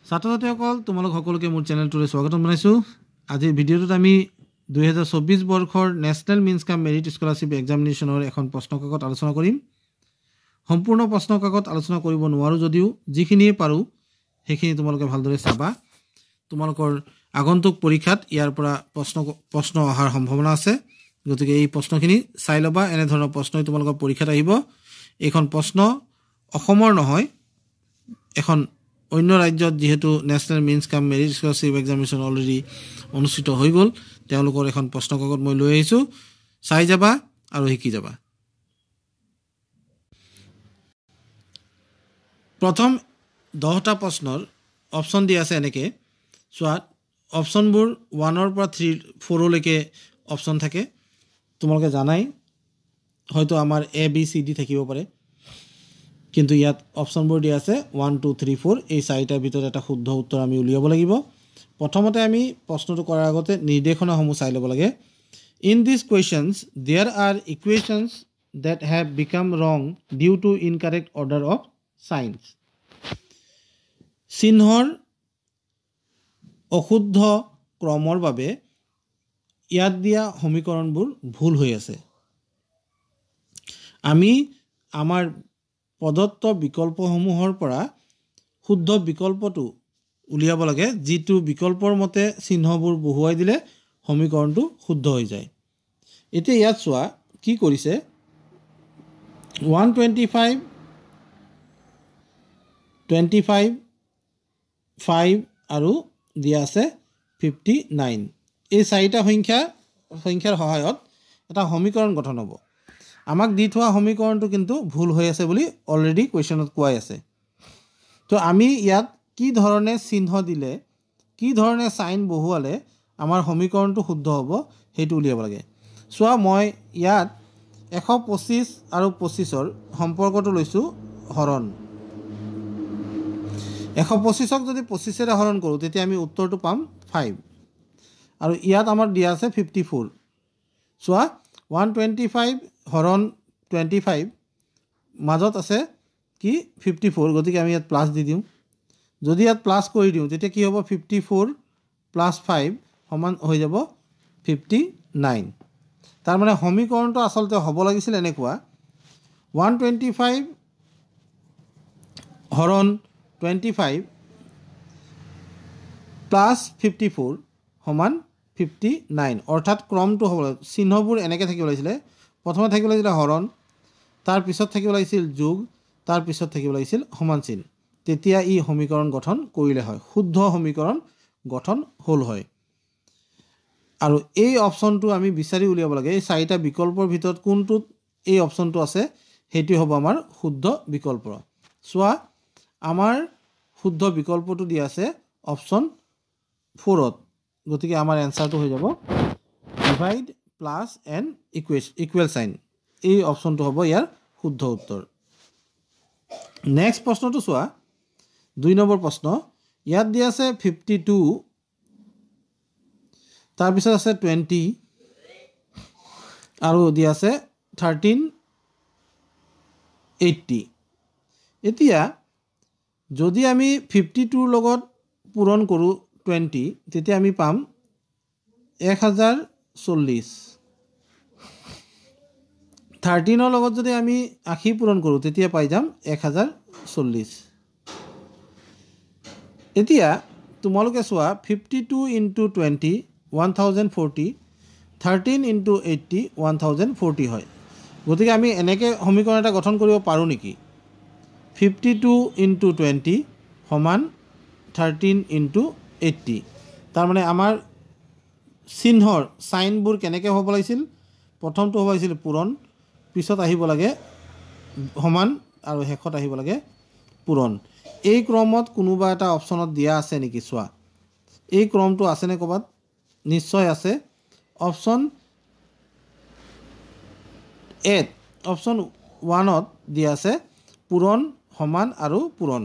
ছাত্ৰ ছাত্ৰীসকল তোমালোক সকলোকে মোৰ চেনেলটোলৈ স্বাগতম জনাইছোঁ। আজিৰ ভিডিঅ'টোত আমি 2024 বৰ্ষৰ নেশ্যনেল মিনছ কাম মেৰিট স্কলাৰশ্বিপ এক্সামিনেশ্যনৰ এখন প্ৰশ্নকাকত আলোচনা কৰিম। সম্পূৰ্ণ প্ৰশ্নকাকত আলোচনা কৰিব নোৱাৰোঁ যদিও যিখিনিয়ে পাৰোঁ সেইখিনি তোমালোকে ভালদৰে চাবা। তোমালোকৰ আগন্তুক পৰীক্ষাত ইয়াৰ পৰা প্ৰশ্ন অহাৰ সম্ভাৱনা আছে, গতিকে এই প্ৰশ্নখিনি চাই ল'বা। এনেধৰণৰ প্ৰশ্নই তোমালোকৰ পৰীক্ষাত আহিব। এইখন প্ৰশ্ন অসমৰ নহয়, এখন অন্য ৰাজ্যত যেহেতু নেশ্যনেল মিনছ কাম মেৰিট স্কলাৰশ্বিপ এক্সামিনেশ্যন অলৰেডি অনুষ্ঠিত হৈ গ'ল, তেওঁলোকৰ এখন প্ৰশ্নকাকত মই লৈ আহিছোঁ। চাই যাবা আৰু শিকি যাবা। প্ৰথম 10টা প্ৰশ্নৰ অপশ্যন দিয়া আছে এনেকৈ চোৱা। অপশ্যনবোৰ 1ৰ পৰা 4লৈকে অপশ্যন থাকে। তোমালোকে জানাই, হয়তো আমাৰ ABCD থাকিব পাৰে, কিন্তু ইয়াত অপশ্যনবোৰ দিয়া আছে 1 2 3 4। এই 4টাৰ ভিতৰত এটা শুদ্ধ উত্তৰ আমি উলিয়াব লাগিব। প্ৰথমতে আমি প্ৰশ্নটো কৰাৰ আগতে নিৰ্দেশনাসমূহ চাই ল'ব লাগে। In this equations there are equations that have become wrong due to incorrect order of signs. চিহ্নৰ অশুদ্ধ ক্ৰমৰ বাবে ইয়াত দিয়া সমীকৰণবোৰ ভুল হৈ আছে। আমি আমাৰ প্ৰদত্ত বিকল্পসমূহৰ পৰা শুদ্ধ বিকল্পটো উলিয়াব লাগে, যিটো বিকল্পৰ মতে চিহ্নবোৰ বহুৱাই দিলে সমীকৰণটো শুদ্ধ হৈ যায়। এতিয়া ইয়াত চোৱা কি কৰিছে। 125, 25, 5 আৰু দিয়া আছে 59। এই 4টা সংখ্যাৰ সহায়ত এটা সমীকৰণ গঠন হ'ব। আমাক দি থোৱা সমীকৰণটো কিন্তু ভুল হৈ আছে বুলি অলৰেডি কুৱেশ্যনত কোৱাই আছে। তো আমি ইয়াত কি ধৰণে চিহ্ন দিলে, কি ধৰণে চাইন বহুৱালে আমাৰ সমীকৰণটো শুদ্ধ হ'ব সেইটো উলিয়াব লাগে। চোৱা, মই ইয়াত 125 আৰু 25ৰ সম্পৰ্কটো লৈছোঁ হৰণ। 125ক যদি 25ৰে হৰণ কৰোঁ তেতিয়া আমি উত্তৰটো পাম 5। আৰু ইয়াত আমাৰ দিয়া আছে 54। চোৱা, 125 হৰণ 25 মাজত আছে কি 54, গতিকে আমি ইয়াত প্লাছ দি দিওঁ। যদি ইয়াত প্লাছ কৰি দিওঁ তেতিয়া কি হ'ব, 54 + 5 সমান হৈ যাব 59। তাৰমানে সমীকৰণটো আচলতে হ'ব লাগিছিল এনেকুৱা: 125 হৰণ 25 + 54 সমান 59। অৰ্থাৎ ক্ৰমটো হ'ব লাগে, চিহ্নবোৰ এনেকৈ থাকিব লাগিছিলে। প্ৰথমে থাকিব লাগিছিলে হৰণ, তাৰপিছত থাকিব লাগিছিল যোগ, তাৰপিছত থাকিব লাগিছিল সমান চিন। তেতিয়া ই সমীকৰণ গঠন কৰিলে হয়, শুদ্ধ সমীকৰণ গঠন হ'ল হয়। আৰু এই অপশ্যনটো আমি বিচাৰি উলিয়াব লাগে। এই 4টা বিকল্পৰ ভিতৰত কোনটোত এই অপশ্যনটো আছে সেইটোৱে হ'ব আমাৰ শুদ্ধ বিকল্প। চোৱা, আমাৰ শুদ্ধ বিকল্পটো দিয়া আছে অপশ্যন 4ত, গতিকে আমাৰ এনচাৰটো হৈ যাব divide plus and equal sign. এই অপশ্যনটো হ'ব ইয়াৰ শুদ্ধ উত্তৰ। নেক্সট প্ৰশ্নটো চোৱা, 2 নম্বৰ প্ৰশ্ন। ইয়াত দিয়া আছে 52, তাৰপিছত আছে 20 আৰু দিয়া আছে 1380। এতিয়া যদি আমি 52ৰ লগত পূৰণ কৰোঁ 20, তেতিয়া আমি পাম 1040। 13ৰ লগত যদি আমি 80 পূৰণ কৰোঁ তেতিয়া পাই যাম 1040। এতিয়া তোমালোকে চোৱা, 52 × 20 1040, 13 × 80 1040 হয়। গতিকে আমি এনেকৈ সমীকৰণ এটা গঠন কৰিব পাৰোঁ নেকি? 52 × 20 সমান 13 × 80। তাৰমানে আমাৰ চিহ্নৰ চাইনবোৰ কেনেকৈ হ'ব লাগিছিল? প্ৰথমটো হ'ব লাগিছিল পূৰণ, পিছত আহিব লাগে সমান, আৰু শেষত আহিব লাগে পূৰণ। এই ক্ৰমত কোনোবা এটা অপশ্যনত দিয়া আছে নেকি? চোৱা, এই ক্ৰমটো আছেনে ক'ৰবাত? নিশ্চয় আছে। অপশ্যন 8, অপশ্যন 1ত দিয়া আছে পূৰণ, সমান আৰু পূৰণ।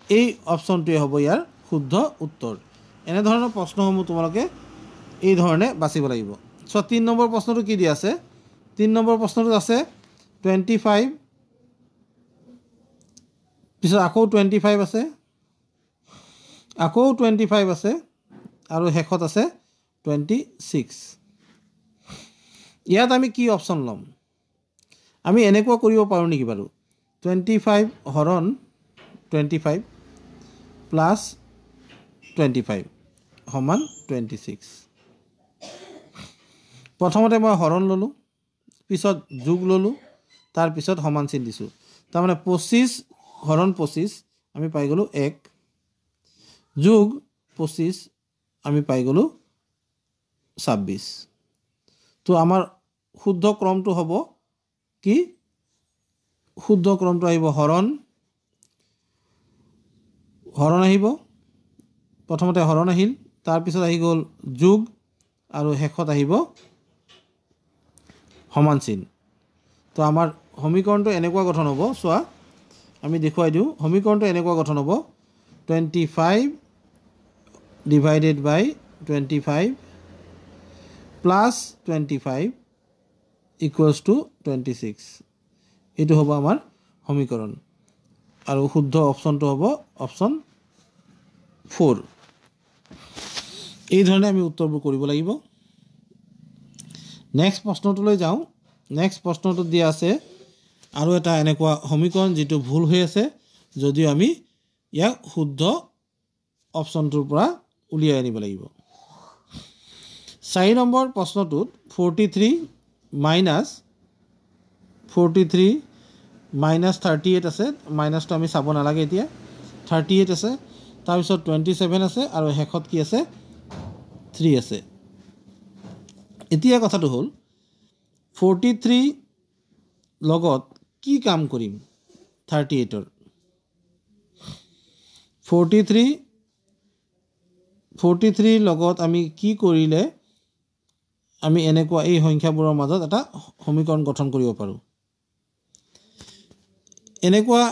এই অপশ্যনটোৱে হ'ব ইয়াৰ শুদ্ধ উত্তৰ। এনেধৰণৰ প্ৰশ্নসমূহ তোমালোকে এই ধৰণে বাচিব লাগিব। চ' 3 নম্বৰ প্ৰশ্নটো কি দিয়া আছে? 3 নম্বৰ প্ৰশ্নটোত আছে 25, পিছত আকৌ 25 আছে, আকৌ 25 আছে আৰু শেষত আছে 26 ইয়াত আমি কি অপশ্যন ল'ম আমি এনেকুৱা কৰিব পাৰোঁ নেকি বাৰু 25 হৰণ 25 প্লাছ 25 সমান 26 প্ৰথমতে মই হৰণ ল'লোঁ পিছত যোগ ল'লোঁ তাৰ পিছত সমান চিন দিছোঁ তাৰমানে 25 হৰণ 25 আমি পাই গ'লোঁ 1 যোগ 25 আমি পাই গ'লোঁ 26 তো আমাৰ শুদ্ধ ক্ৰমটো হ'ব কি শুদ্ধ ক্ৰমটো আহিব হৰণ আহিব প্ৰথমতে হৰণ আহিল তাৰ পিছত আহি গ'ল যোগ আৰু শেষত আহিব সমান চিন তো আমাৰ সমীকৰণটো এনেকুৱা গঠন হ'ব চোৱা আমি দেখুৱাই দিওঁ সমীকৰণটো এনেকুৱা গঠন হ'ব 25 divided by 25 plus 25 equals to 26 এইটো হ'ব আমাৰ সমীকৰণ আৰু শুদ্ধ অপশ্যনটো হ'ব অপশ্যন 4 এই ধৰণে আমি উত্তৰবোৰ কৰিব লাগিব নেক্সট প্ৰশ্নটোলৈ যাওঁ নেক্সট প্ৰশ্নটোত দিয়া আছে আৰু এটা এনেকুৱা সমীকৰণ যিটো ভুল হৈ আছে যদিও আমি ইয়াক শুদ্ধ অপশ্যনটোৰ পৰা উলিয়াই আনিব লাগিব 4 নম্বৰ প্ৰশ্নটোত 43 মাইনাছ 38 আছে মাইনাছটো আমি চাব নালাগে এতিয়া 38 আছে তাৰপিছত 27 আছে আৰু শেষত কি আছে 3 আছে এতিয়া কথাটো হ'ল 43 লগত কি কাম কৰিম 38ৰ 43 লগত আমি কি কৰিলে আমি এনেকুৱা এই সংখ্যাবোৰৰ মাজত এটা সমীকৰণ গঠন কৰিব পাৰোঁ এনেকুৱা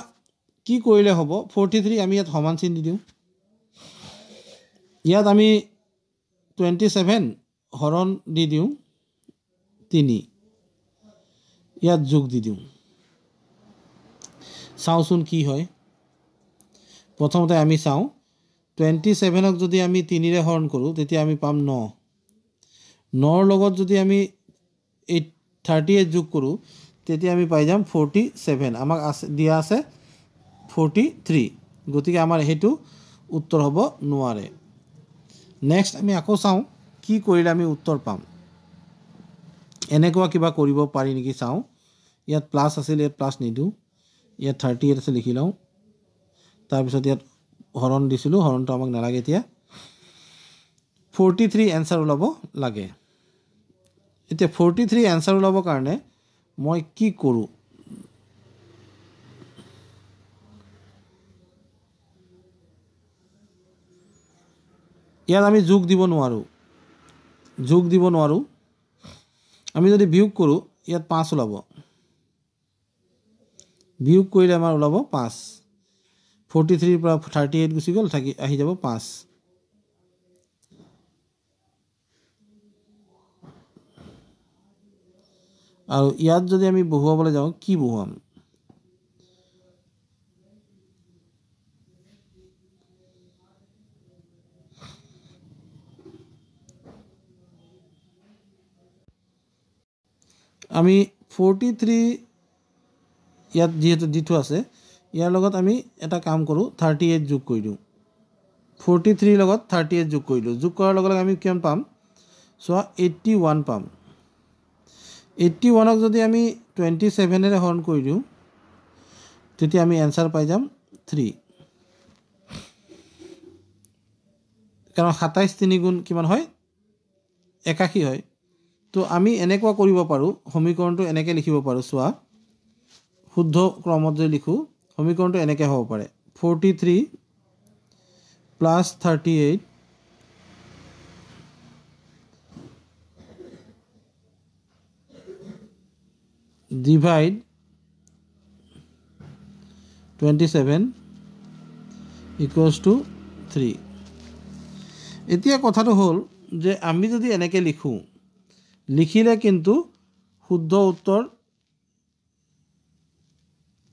কি কৰিলে হ'ব 43 আমি ইয়াত সমান চিন দি দিওঁ ইয়াত আমি 27 হৰণ দি দিওঁ 3 ইয়াত যোগ দি দিওঁ চাওঁচোন কি হয় প্ৰথমতে আমি চাওঁ 27ক যদি আমি 3ৰে হৰণ কৰোঁ তেতিয়া আমি পাম 9 9ৰ লগত যদি আমি 38 যোগ কৰোঁ তেতিয়া আমি পাই যাম 47 আমাক দিয়া আছে 43 গতিকে আমাৰ সেইটো উত্তৰ হ'ব নোৱাৰে নেক্সট আমি আকৌ চাওঁ কি কৰিলে আমি উত্তৰ পাম এনেকুৱা কিবা কৰিব পাৰি নেকি চাওঁ ইয়াত প্লাছ আছিল ইয়াত প্লাছ নিদিওঁ ইয়াত 38 আছে লিখি লওঁ তাৰপিছত ইয়াত হৰণ দিছিলোঁ হৰণটো আমাক নালাগে এতিয়া 43 এনচাৰ ওলাব লাগে এতিয়া 43 এনচাৰ ওলাবৰ কাৰণে মই কি কৰোঁ ইয়াত আমি যোগ দিব নোৱাৰোঁ আমি যদি বিয়োগ কৰোঁ ইয়াত 5 ওলাব বিয়োগ কৰিলে আমাৰ ওলাব 5 43 পৰা 38 গুচি গ'ল আহি যাব 5 আৰু ইয়াত যদি আমি বহুৱাবলৈ যাওঁ কি বহুৱাম আমি 43 ইয়াত যেহেতু দি থোৱা আছে ইয়াৰ লগত আমি এটা কাম কৰোঁ 38 যোগ কৰি দিওঁ 43 লগত 38 যোগ কৰি দিওঁ যোগ কৰাৰ লগে লগে আমি কিমান পাম চোৱা 81 পাম 81ক যদি আমি 27ৰে হৰণ কৰি দিওঁ তেতিয়া আমি এনচাৰ পাই যাম 3 কাৰণ 27 3 গুণ কিমান হয় 81 হয় তো আমি এনেকুৱা কৰিব পাৰোঁ সমীকৰণটো এনেকৈ লিখিব পাৰোঁ চোৱা শুদ্ধ ক্ৰমত যদি লিখোঁ সমীকৰণটো এনেকৈ হ'ব পাৰে 43 প্লাছ 38 ডিভাইড 27 ইকুৱেলছ টু 3 এতিয়া কথাটো হ'ল যে আমি যদি এনেকৈ লিখোঁ লিখিলে কিন্তু শুদ্ধ উত্তৰ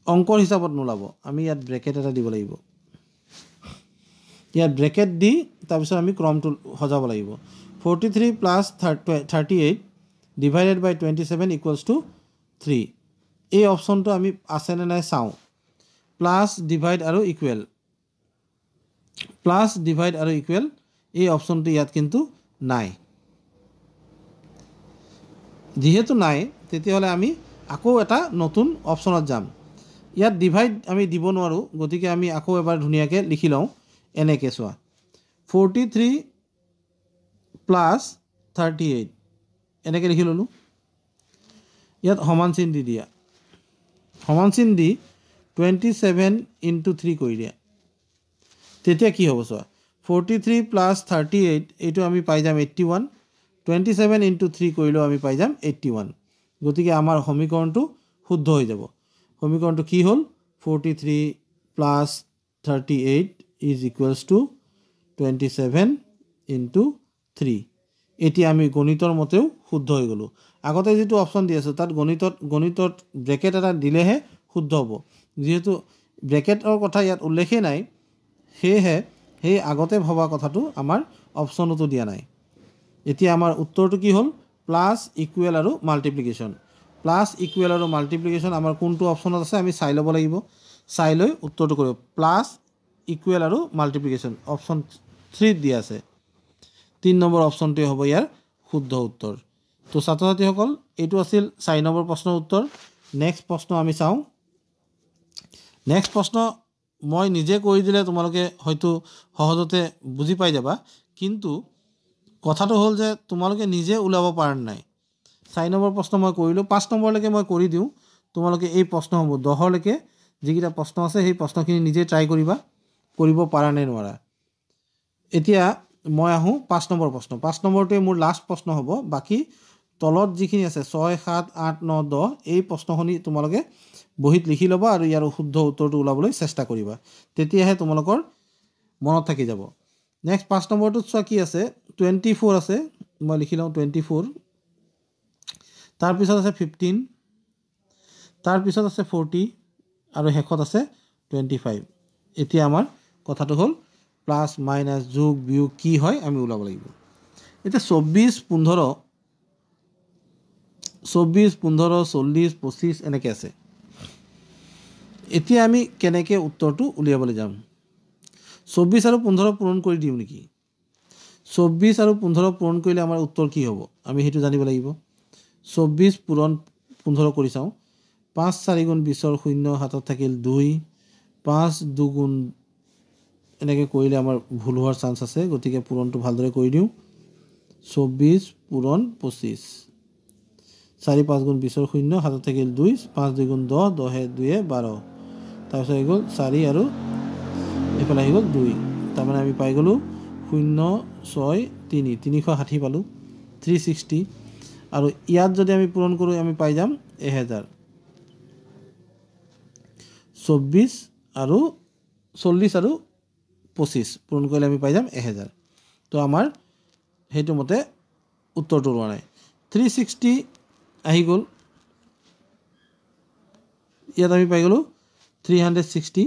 অংকৰ হিচাপত নোলাব আমি ইয়াত ব্ৰেকেট এটা দিব লাগিব ইয়াত ব্ৰেকেট দি তাৰপিছত আমি ক্ৰমটো সজাব লাগিব 43 plus 38 divided by 27 equals to 3 এই অপশ্যনটো আমি আছেনে নাই চাওঁ প্লাছ ডিভাইড আৰু ইকুৱেল এই অপশ্যনটো ইয়াত কিন্তু নাই যেহেতু নাই তেতিয়াহ'লে আমি আকৌ এটা নতুন অপশ্যনত যাম ইয়াত ডিভাইড আমি দিব নোৱাৰোঁ গতিকে আমি আকৌ এবাৰ ধুনীয়াকৈ লিখি লওঁ এনেকৈ চোৱা 43 প্লাছ 38 এনেকৈ লিখি ল'লোঁ ইয়াত সমান চিন দি দিয়া সমান চিন দি 27 ইনটু 3 কৰি দিয়া তেতিয়া কি হ'ব চোৱা 43 প্লাছ 38 এইটো আমি পাই যাম 81 27 ইনটু 3 কৰিলেও আমি পাই যাম 81 গতিকে আমাৰ সমীকৰণটো শুদ্ধ হৈ যাব সমীকৰণটো কি হ'ল 43 plus 38 is equals to 27 into 3 এতিয়া আমি গণিতৰ মতেও শুদ্ধ হৈ গ'লোঁ আগতে যিটো অপশ্যন দি আছোঁ তাত গণিতত ব্ৰেকেট এটা দিলেহে শুদ্ধ হ'ব যেহেতু ব্ৰেকেটৰ কথা ইয়াত উল্লেখেই নাই সেয়েহে সেই আগতে ভবা কথাটো আমাৰ অপশ্যনতো দিয়া নাই এতিয়া আমাৰ উত্তৰটো কি হ'ল প্লাছ ইকুৱেল আৰু মাল্টিপ্লিকেশ্যন প্লাছ ইকুৱেল আৰু মাল্টিপ্লিকেশ্যন আমাৰ কোনটো অপশ্যনত আছে আমি চাই ল'ব লাগিব চাই লৈ উত্তৰটো কৰিব প্লাছ ইকুৱেল আৰু মাল্টিপ্লিকেশ্যন অপশ্যন 3 দিয়া আছে 3 নম্বৰ অপশ্যনটোৱে হ'ব ইয়াৰ শুদ্ধ উত্তৰ তো ছাত্ৰ ছাত্ৰীসকল এইটো আছিল 4 নম্বৰ প্ৰশ্নৰ উত্তৰ নেক্সট প্ৰশ্ন আমি চাওঁ নেক্সট প্ৰশ্ন মই নিজে কৰি দিলে তোমালোকে হয়তো সহজতে বুজি পাই যাবা কিন্তু কথাটো হ'ল যে তোমালোকে নিজে ওলাব পৰা নাই 4 নম্বৰ প্ৰশ্ন মই কৰিলোঁ 5 নম্বৰলৈকে মই কৰি দিওঁ তোমালোকে এই প্ৰশ্নসমূহ 10লৈকে যিকেইটা প্ৰশ্ন আছে সেই প্ৰশ্নখিনি নিজে ট্ৰাই কৰিবা কৰিব পাৰা নে নোৱাৰা এতিয়া মই আহোঁ 5 নম্বৰ প্ৰশ্ন 5 নম্বৰটোৱে মোৰ লাষ্ট প্ৰশ্ন হ'ব বাকী তলত যিখিনি আছে 6 7 8 9 10 এই প্ৰশ্নখিনি তোমালোকে বহিত লিখি ল'বা আৰু ইয়াৰ শুদ্ধ উত্তৰটো ওলাবলৈ চেষ্টা কৰিবা তেতিয়াহে তোমালোকৰ মনত থাকি যাব নেক্সট 5 নম্বৰটোত চোৱা কি আছে 24 আছে মই লিখি লওঁ 24 তাৰপিছত আছে 15 তাৰপিছত আছে 40 আৰু শেষত আছে 25 এতিয়া আমাৰ কথাটো হ'ল প্লাছ মাইনাছ যোগ বিয়োগ কি হয় আমি ওলাব লাগিব এতিয়া 24 15 40 25 এনেকৈ আছে এতিয়া আমি কেনেকৈ উত্তৰটো উলিয়াবলৈ যাম 24 আৰু 15 পূৰণ কৰি দিওঁ নেকি 24 আৰু 15 পূৰণ কৰিলে আমাৰ উত্তৰ কি হ'ব আমি সেইটো জানিব লাগিব 24 পূৰণ 15 কৰি চাওঁ 5 4 গুণ 20 0 হাতত থাকিল 2 5 2 গুণ এনেকৈ কৰিলে আমাৰ ভুল হোৱাৰ চান্স আছে গতিকে পূৰণটো ভালদৰে কৰি দিওঁ 24 পূৰণ 25 4 5 গুণ 20 0 হাতত থাকিল 2 5 2 গুণ 10 10 2 12 তাৰপিছত হৈ গ'ল 4 আৰু এইফালে আহি গ'ল 2 তাৰমানে আমি পাই গ'লোঁ 0 6 3 360 পালোঁ 360 আৰু ইয়াত যদি আমি পূৰণ কৰোঁ আমি পাই যাম 1000 24 আৰু 40 আৰু 25 পূৰণ কৰিলে আমি পাই যাম 1000 তো আমাৰ সেইটো মতে উত্তৰটো ওলোৱা নাই 360 আহি গ'ল ইয়াত আমি পাই গ'লোঁ 360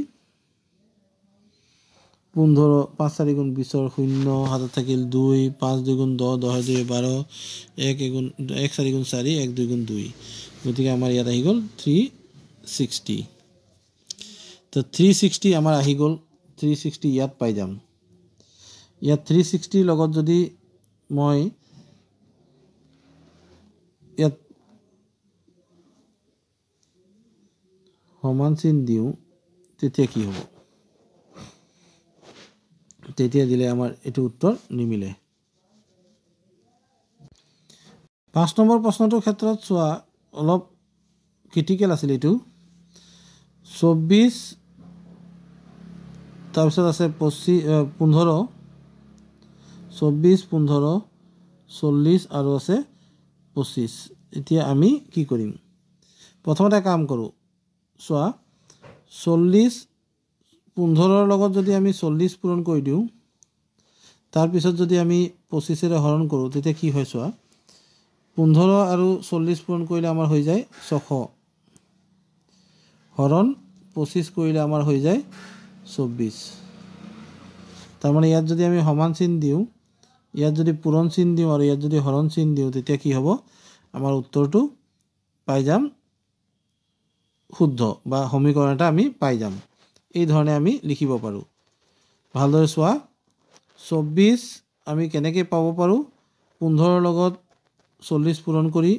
15 5 4 গুণ 20 0 হাতত থাকিল 2 5 2 গুণ 10 10 2 12 1 4 গুণ 4 1 2 গুণ 2 গতিকে আমাৰ ইয়াত আহি গ'ল 360 তো 360 আমাৰ আহি গ'ল 360 ইয়াত পাই যাম ইয়াত 360 লগত যদি মই ইয়াত সমান চিন দিওঁ তেতিয়া কি হ'ব তেতিয়া দিলে আমাৰ এইটো উত্তৰ নিমিলে 5 নম্বৰ প্ৰশ্নটোৰ ক্ষেত্ৰত চোৱা অলপ ক্ৰিটিকেল আছিল এইটো 24 তাৰপিছত আছে 15 24 15 40 আৰু আছে 25 এতিয়া আমি কি কৰিম প্ৰথমতে কাম কৰোঁ চোৱা 40 15ৰ লগত যদি আমি 40 পূৰণ কৰি দিওঁ তাৰপিছত যদি আমি 25ৰে হৰণ কৰোঁ তেতিয়া কি হয় চোৱা 15 আৰু 40 পূৰণ কৰিলে আমাৰ হৈ যায় 600 হৰণ 25 কৰিলে আমাৰ হৈ যায় 24 তাৰ মানে ইয়াত যদি আমি সমান চিন দিওঁ, ইয়াত যদি পূৰণ চিন দিওঁ আৰু ইয়াত যদি হৰণ চিন দিওঁ, তেতিয়া কি হ'ব, আমাৰ উত্তৰটো পাই যাম শুদ্ধ বা সমীকৰণ এটা আমি পাই যাম। এই ধৰণে আমি লিখিব পাৰোঁ। ভালদৰে চোৱা, 24 আমি কেনেকৈ পাব পাৰোঁ, 15 লগত 40 পূৰণ কৰি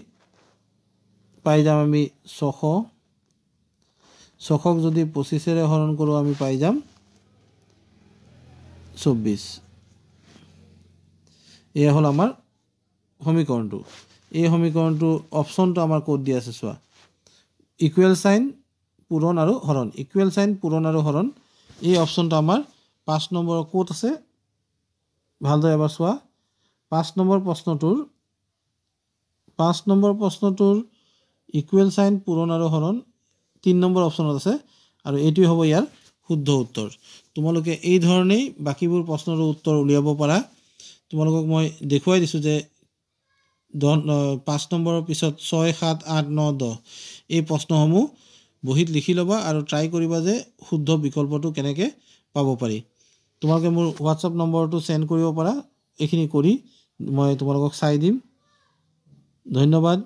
পাই যাম আমি 600। 600ক যদি 25ৰে হৰণ কৰোঁ আমি পাই যাম 24। এয়া হ'ল আমাৰ সমীকৰণটো। এই সমীকৰণটো অপশ্যনটো আমাৰ ক'ত দিয়া আছে চোৱা, ইকুৱেল চাইন পূৰণ আৰু হৰণ, ইকুৱেল চাইন পূৰণ আৰু হৰণ, এই অপশ্যনটো আমাৰ 5 নম্বৰ ক'ত আছে, ভালদৰে এবাৰ চোৱা। 5 নম্বৰ প্ৰশ্নটোৰ ইকুৱেল চাইন পূৰণ আৰু হৰণ 3 নম্বৰ অপশ্যনত আছে আৰু এইটোৱে হ'ব ইয়াৰ শুদ্ধ উত্তৰ। তোমালোকে এই ধৰণেই বাকীবোৰ প্ৰশ্নৰ উত্তৰ উলিয়াব পাৰা। তোমালোকক মই দেখুৱাই দিছোঁ যে 5 নম্বৰৰ পিছত 6, 7, 8, 9, 10 এই প্ৰশ্নসমূহ বহীত লিখি ল'বা আৰু ট্ৰাই কৰিবা যে শুদ্ধ বিকল্পটো কেনেকৈ পাব পাৰি। তোমালোকে মোৰ হোৱাটছআপ নম্বৰটো চেণ্ড কৰিব পাৰা। এইখিনি কৰি মই তোমালোকক চাই দিম। ধন্যবাদ।